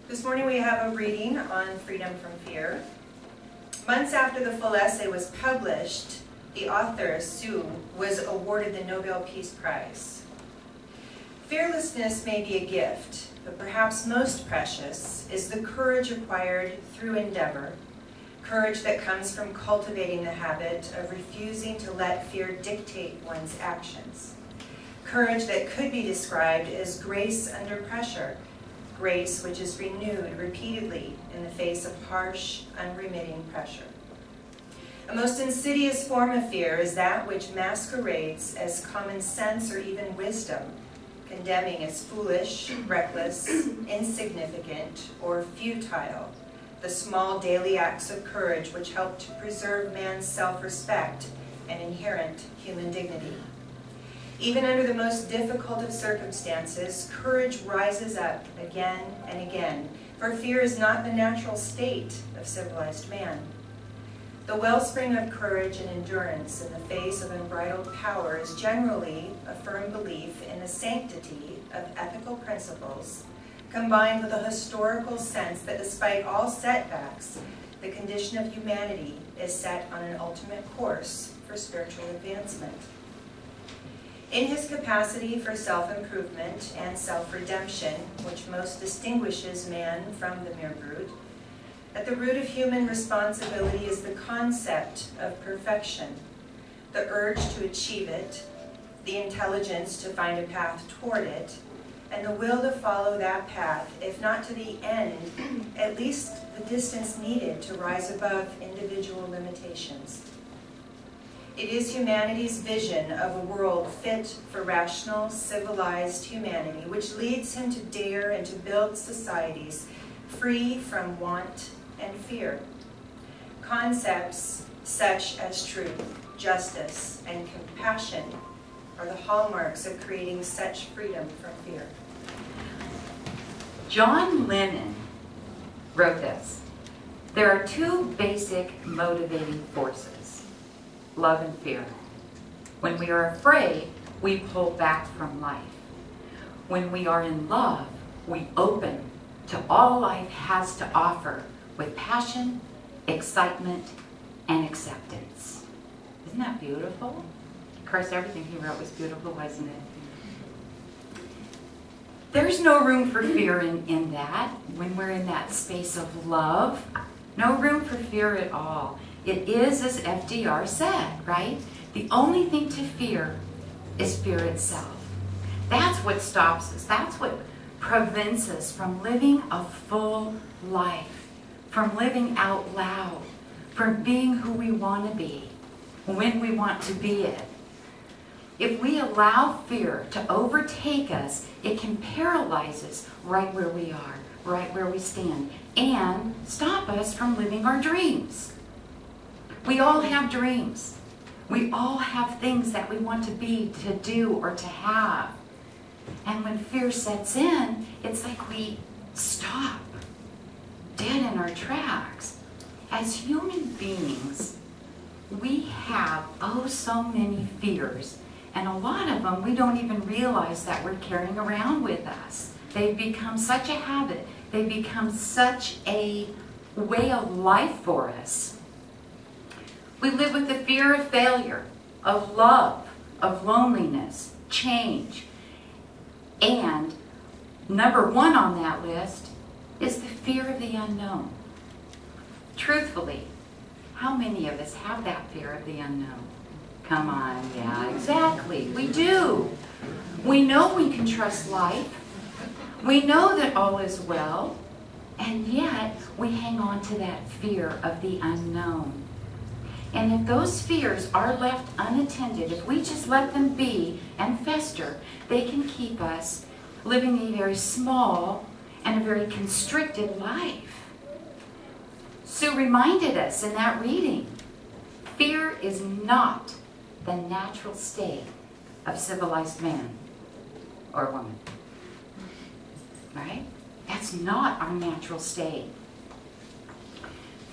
This morning we have a reading on freedom from fear. Months after the full essay was published, the author, Sue, was awarded the Nobel Peace Prize. Fearlessness may be a gift, but perhaps most precious is the courage acquired through endeavor, courage that comes from cultivating the habit of refusing to let fear dictate one's actions. Courage that could be described as grace under pressure, grace which is renewed repeatedly in the face of harsh, unremitting pressure. A most insidious form of fear is that which masquerades as common sense or even wisdom, condemning as foolish, reckless, insignificant, or futile the small daily acts of courage which help to preserve man's self-respect and inherent human dignity. Even under the most difficult of circumstances, courage rises up again and again, for fear is not the natural state of civilized man. The wellspring of courage and endurance in the face of unbridled power is generally a firm belief in the sanctity of ethical principles, combined with a historical sense that despite all setbacks, the condition of humanity is set on an ultimate course for spiritual advancement. In his capacity for self-improvement and self-redemption, which most distinguishes man from the mere brute, at the root of human responsibility is the concept of perfection, the urge to achieve it, the intelligence to find a path toward it, and the will to follow that path, if not to the end, at least the distance needed to rise above individual limitations. It is humanity's vision of a world fit for rational, civilized humanity, which leads him to dare and to build societies free from want and fear. Concepts such as truth, justice, and compassion are the hallmarks of creating such freedom from fear. John Lennon wrote this: "There are two basic motivating forces, love and fear. When we are afraid, we pull back from life. When we are in love, we open to all life has to offer with passion, excitement, and acceptance." Isn't that beautiful? Of course, everything he wrote was beautiful, wasn't it? There's no room for fear in that. When we're in that space of love, no room for fear at all. It is, as FDR said, right? The only thing to fear is fear itself. That's what stops us. That's what prevents us from living a full life, from living out loud, from being who we want to be, when we want to be it. If we allow fear to overtake us, it can paralyze us right where we are, right where we stand, and stop us from living our dreams. We all have dreams. We all have things that we want to be, to do, or to have. And when fear sets in, it's like we stop dead in our tracks. As human beings, we have so many fears. And a lot of them we don't even realize that we're carrying around with us. They've become such a habit. They become such a way of life for us. We live with the fear of failure, of love, of loneliness, change. And number one on that list is the fear of the unknown. Truthfully, how many of us have that fear of the unknown? Come on, yeah, exactly. We do. We know we can trust life. We know that all is well. And yet, we hang on to that fear of the unknown. And if those fears are left unattended, if we just let them be and fester, they can keep us living a very small and a very constricted life. Sue reminded us in that reading, fear is not the natural state of civilized man or woman. Right? That's not our natural state.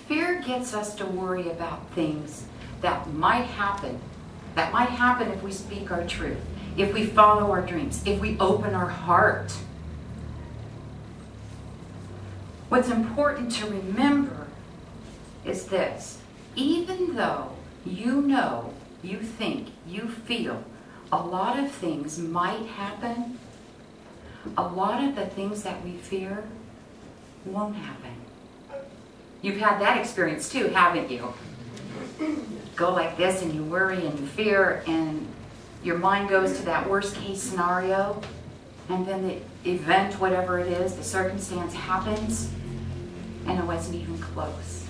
Fear gets us to worry about things that might happen if we speak our truth, if we follow our dreams, if we open our heart. What's important to remember is this. Even though you know, you think, you feel a lot of things might happen, a lot of the things that we fear won't happen. You've had that experience too, haven't you? Go like this and you worry and you fear and your mind goes to that worst case scenario, and then the event, whatever it is, the circumstance happens and it wasn't even close.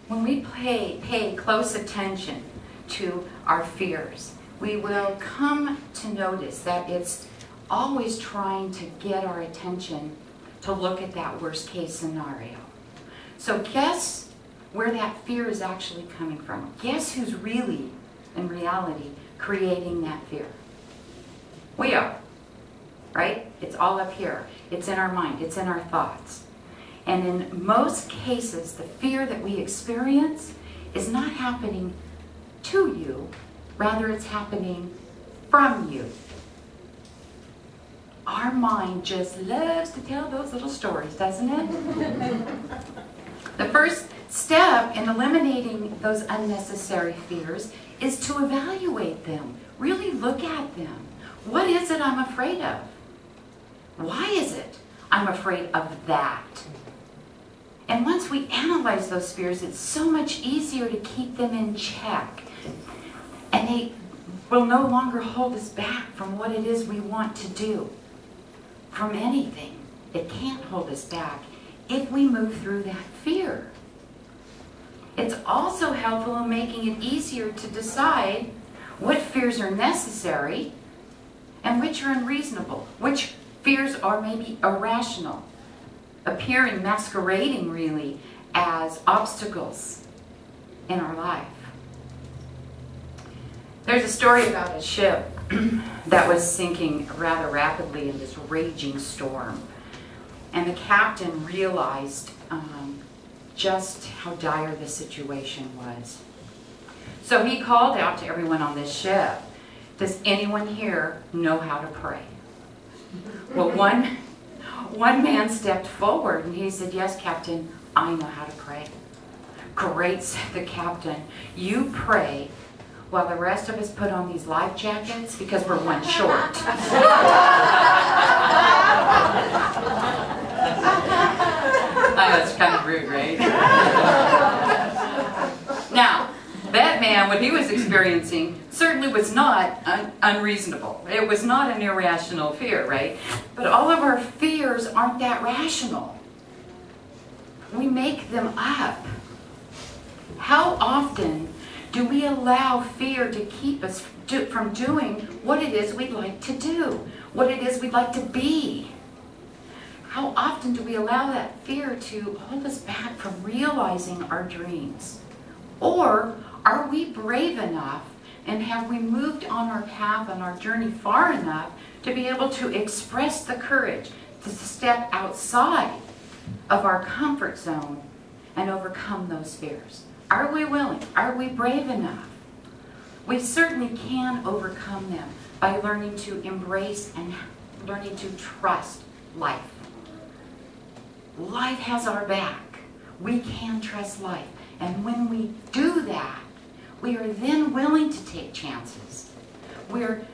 When we pay close attention to our fears, we will come to notice that it's always trying to get our attention to look at that worst case scenario. So guess where that fear is actually coming from. Guess who's really, in reality, creating that fear? We are, right? It's all up here. It's in our mind. It's in our thoughts. And in most cases, the fear that we experience is not happening to you, rather it's happening from you. Our mind just loves to tell those little stories, doesn't it? The first step in eliminating those unnecessary fears is to evaluate them. Really look at them. What is it I'm afraid of? Why is it I'm afraid of that? And once we analyze those fears, it's so much easier to keep them in check. And they will no longer hold us back from what it is we want to do. From anything. It can't hold us back if we move through that fear. It's also helpful in making it easier to decide what fears are necessary and which are unreasonable, which fears are maybe irrational, appearing, masquerading really as obstacles in our life. There's a story about a ship that was sinking rather rapidly in this raging storm. And the captain realized just how dire the situation was. So he called out to everyone on this ship, does anyone here know how to pray? Well, one man stepped forward and he said, yes, Captain, I know how to pray. Great, said the captain. You pray while the rest of us put on these life jackets because we're one short. That's kind of rude, right? Now, that man, what he was experiencing, certainly was not unreasonable. It was not an irrational fear, right? But all of our fears aren't that rational. We make them up. How often do we allow fear to keep us from doing what it is we'd like to do, what it is we'd like to be? How often do we allow that fear to hold us back from realizing our dreams? Or are we brave enough and have we moved on our path, on our journey far enough to be able to express the courage to step outside of our comfort zone and overcome those fears? Are we willing? Are we brave enough? We certainly can overcome them by learning to embrace and learning to trust life. Life has our back. We can trust life. And when we do that, we are then willing to take chances. We're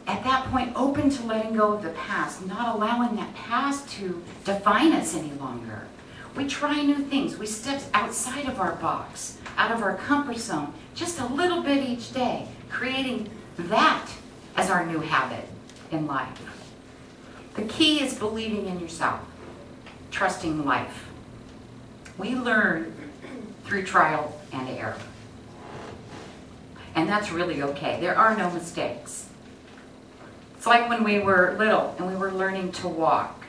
at that point open to letting go of the past, not allowing that past to define us any longer. We try new things. We step outside of our box, out of our comfort zone, just a little bit each day, creating that as our new habit in life. The key is believing in yourself, trusting life. We learn through trial and error. And that's really okay. There are no mistakes. It's like when we were little and we were learning to walk.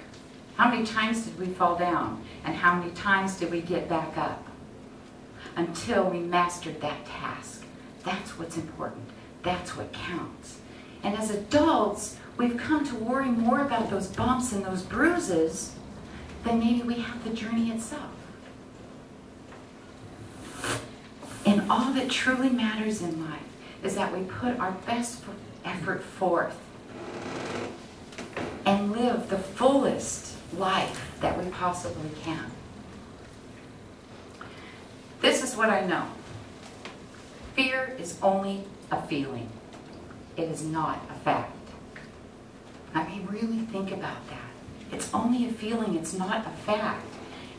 How many times did we fall down? And how many times did we get back up? Until we mastered that task. That's what's important. That's what counts. And as adults, we've come to worry more about those bumps and those bruises than maybe we have the journey itself. And all that truly matters in life is that we put our best effort forth and live the fullest life that we possibly can. This is what I know. Fear is only a feeling. It is not a fact. I mean, really think about that. It's only a feeling, it's not a fact.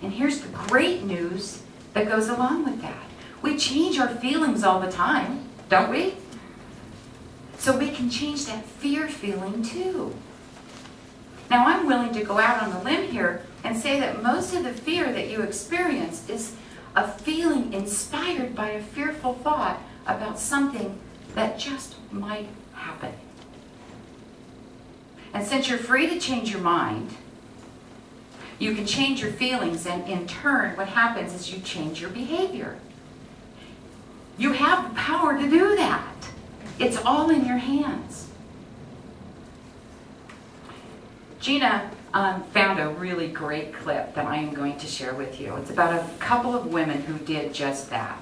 And here's the great news that goes along with that. We change our feelings all the time, don't we? So we can change that fear feeling too. Now, I'm willing to go out on a limb here and say that most of the fear that you experience is a feeling inspired by a fearful thought about something that just might happen. And since you're free to change your mind, you can change your feelings, and in turn, what happens is you change your behavior. You have the power to do that. It's all in your hands. Gina found a really great clip that I am going to share with you. It's about a couple of women who did just that.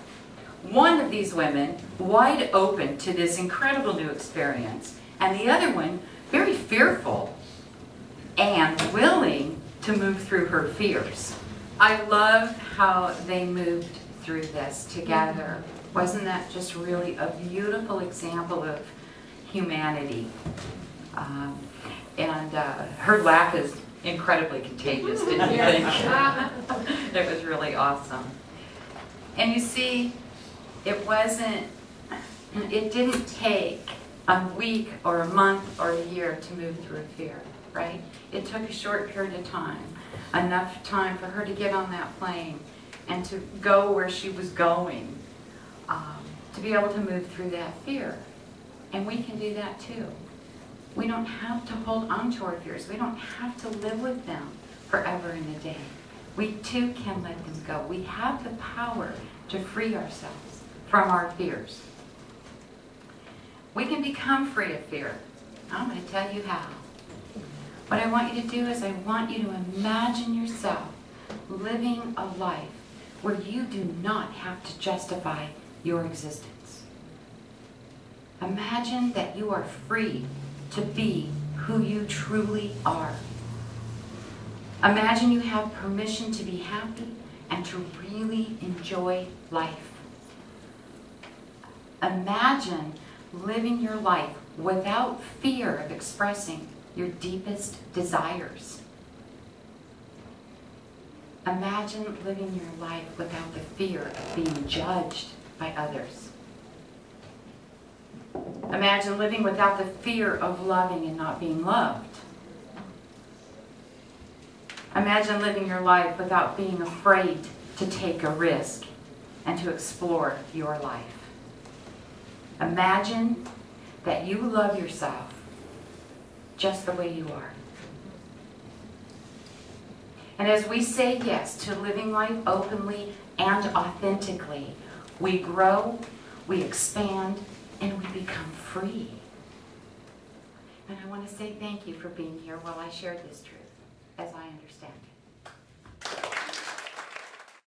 One of these women, wide open to this incredible new experience, and the other one, very fearful and willing to move through her fears. I love how they moved through this together. Wasn't that just really a beautiful example of humanity? Her laugh is incredibly contagious, didn't you think? It was really awesome. And you see, it didn't take a week or a month or a year to move through a fear, right? It took a short period of time, enough time for her to get on that plane and to go where she was going, to be able to move through that fear. And we can do that too. We don't have to hold on to our fears. We don't have to live with them forever and a day. We too can let them go. We have the power to free ourselves from our fears. We can become free of fear. I'm going to tell you how. What I want you to do is I want you to imagine yourself living a life where you do not have to justify your existence. Imagine that you are free to be who you truly are. Imagine you have permission to be happy and to really enjoy life. Imagine living your life without fear of expressing your deepest desires. Imagine living your life without the fear of being judged by others. Imagine living without the fear of loving and not being loved. Imagine living your life without being afraid to take a risk and to explore your life. Imagine that you love yourself just the way you are. And as we say yes to living life openly and authentically, we grow, we expand, and we become free. And I want to say thank you for being here while I shared this truth as I understand it.